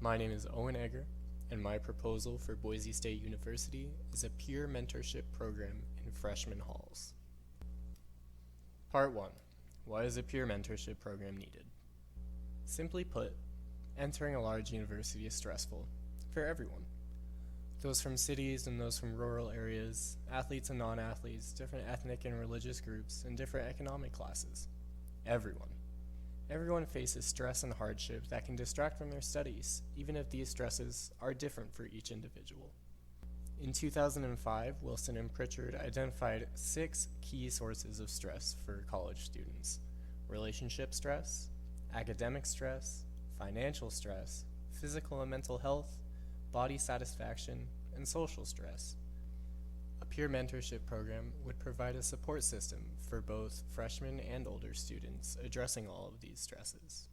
My name is Owen Egger, and my proposal for Boise State University is a peer mentorship program in freshman halls. Part 1. Why is a peer mentorship program needed? Simply put, entering a large university is stressful for everyone. Those from cities and those from rural areas, athletes and non-athletes, different ethnic and religious groups, and different economic classes. Everyone faces stress and hardship that can distract from their studies, even if these stresses are different for each individual. In 2005, Wilson and Pritchard identified 6 key sources of stress for college students: relationship stress, academic stress, financial stress, physical and mental health, body satisfaction, and social stress. A peer mentorship program would provide a support system for both freshmen and older students addressing all of these stresses.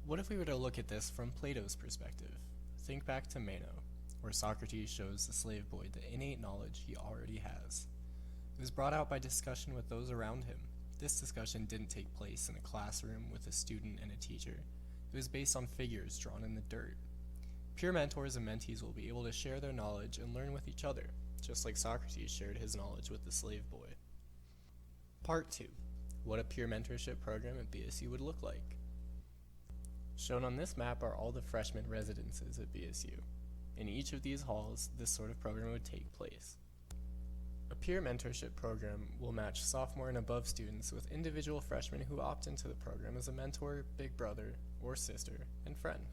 What if we were to look at this from Plato's perspective? Think back to Meno, where Socrates shows the slave boy the innate knowledge he already has. It was brought out by discussion with those around him. This discussion didn't take place in a classroom with a student and a teacher. It was based on figures drawn in the dirt. Peer mentors and mentees will be able to share their knowledge and learn with each other, just like Socrates shared his knowledge with the slave boy. Part 2. What a peer mentorship program at BSU would look like. Shown on this map are all the freshman residences at BSU. In each of these halls, this sort of program would take place. A peer mentorship program will match sophomore and above students with individual freshmen who opt into the program as a mentor, big brother, or sister, and friend.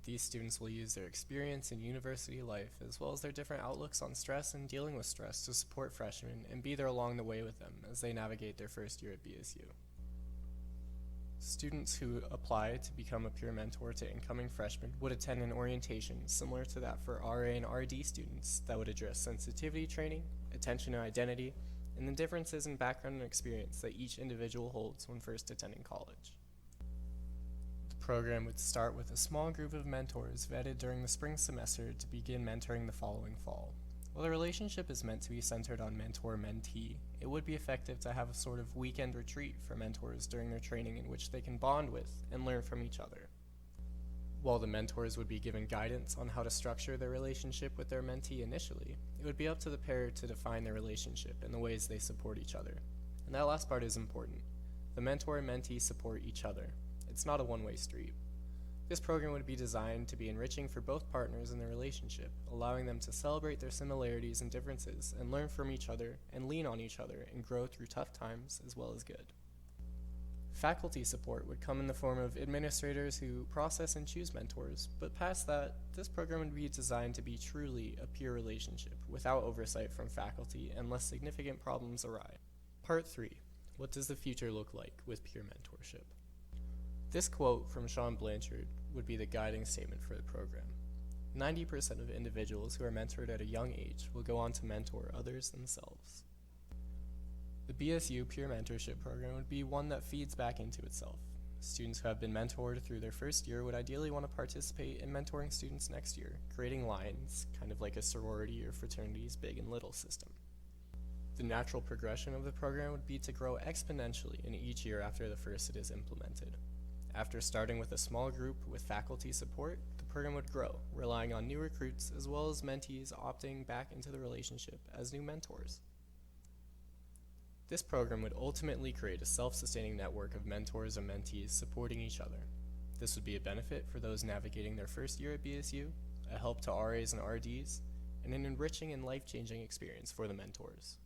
These students will use their experience in university life as well as their different outlooks on stress and dealing with stress to support freshmen and be there along the way with them as they navigate their first year at BSU. Students who apply to become a peer mentor to incoming freshmen would attend an orientation similar to that for RA and RD students that would address sensitivity training, attention and identity, and the differences in background and experience that each individual holds when first attending college. The program would start with a small group of mentors vetted during the spring semester to begin mentoring the following fall. While the relationship is meant to be centered on mentor-mentee, it would be effective to have a sort of weekend retreat for mentors during their training in which they can bond with and learn from each other. While the mentors would be given guidance on how to structure their relationship with their mentee initially, it would be up to the pair to define their relationship and the ways they support each other. And that last part is important. The mentor and mentee support each other. It's not a one-way street. This program would be designed to be enriching for both partners in their relationship, allowing them to celebrate their similarities and differences and learn from each other and lean on each other and grow through tough times as well as good. Faculty support would come in the form of administrators who process and choose mentors, but past that, this program would be designed to be truly a peer relationship without oversight from faculty unless significant problems arise. Part 3. What does the future look like with peer mentorship? This quote from Sean Blanchard would be the guiding statement for the program. 90% of individuals who are mentored at a young age will go on to mentor others themselves. The BSU peer mentorship program would be one that feeds back into itself. Students who have been mentored through their first year would ideally want to participate in mentoring students next year, creating lines, kind of like a sorority or fraternity's big and little system. The natural progression of the program would be to grow exponentially in each year after the first it is implemented. After starting with a small group with faculty support, the program would grow, relying on new recruits as well as mentees opting back into the relationship as new mentors. This program would ultimately create a self-sustaining network of mentors and mentees supporting each other. This would be a benefit for those navigating their first year at BSU, a help to RAs and RDs, and an enriching and life-changing experience for the mentors.